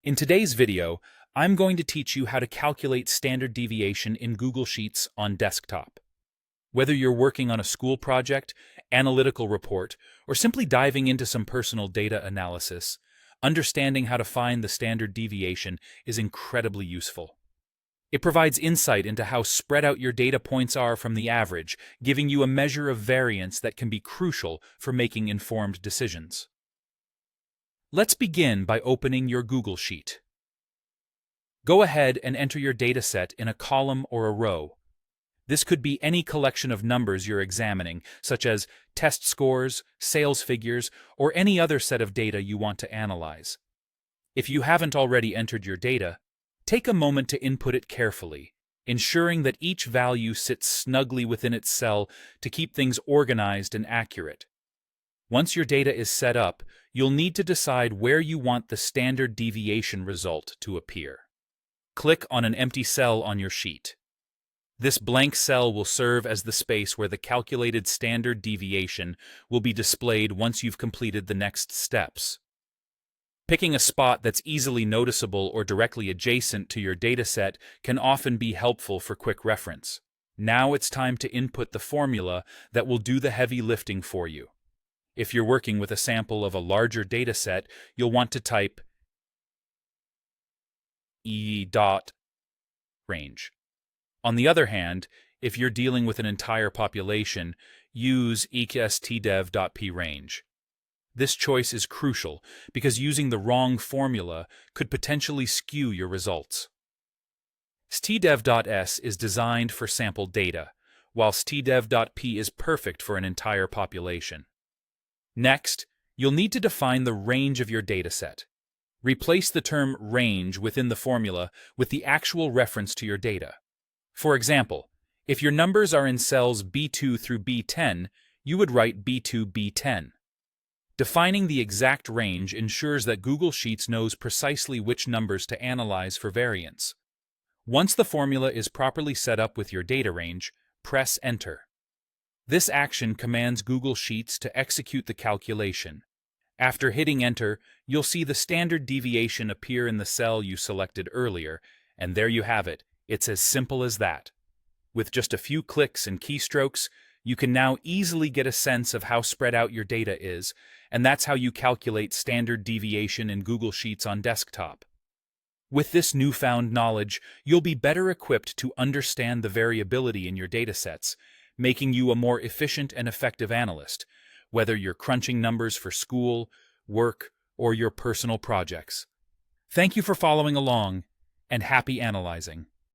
In today's video, I'm going to teach you how to calculate standard deviation in Google Sheets on desktop. Whether you're working on a school project, analytical report, or simply diving into some personal data analysis, understanding how to find the standard deviation is incredibly useful. It provides insight into how spread out your data points are from the average, giving you a measure of variance that can be crucial for making informed decisions. Let's begin by opening your Google Sheet. Go ahead and enter your dataset in a column or a row. This could be any collection of numbers you're examining, such as test scores, sales figures, or any other set of data you want to analyze. If you haven't already entered your data, take a moment to input it carefully, ensuring that each value sits snugly within its cell to keep things organized and accurate. Once your data is set up, you'll need to decide where you want the standard deviation result to appear. Click on an empty cell on your sheet. This blank cell will serve as the space where the calculated standard deviation will be displayed once you've completed the next steps. Picking a spot that's easily noticeable or directly adjacent to your dataset can often be helpful for quick reference. Now it's time to input the formula that will do the heavy lifting for you. If you're working with a sample of a larger dataset, you'll want to type range. On the other hand, if you're dealing with an entire population, use stdev.prange. This choice is crucial because using the wrong formula could potentially skew your results. stdev.s is designed for sample data, while stdev.p is perfect for an entire population. Next, you'll need to define the range of your dataset. Replace the term range within the formula with the actual reference to your data. For example, if your numbers are in cells B2 through B10, you would write B2, B10. Defining the exact range ensures that Google Sheets knows precisely which numbers to analyze for variance. Once the formula is properly set up with your data range, press Enter. This action commands Google Sheets to execute the calculation. After hitting Enter, you'll see the standard deviation appear in the cell you selected earlier, and there you have it. It's as simple as that. With just a few clicks and keystrokes, you can now easily get a sense of how spread out your data is, and that's how you calculate standard deviation in Google Sheets on desktop. With this newfound knowledge, you'll be better equipped to understand the variability in your datasets, making you a more efficient and effective analyst, whether you're crunching numbers for school, work, or your personal projects. Thank you for following along, and happy analyzing.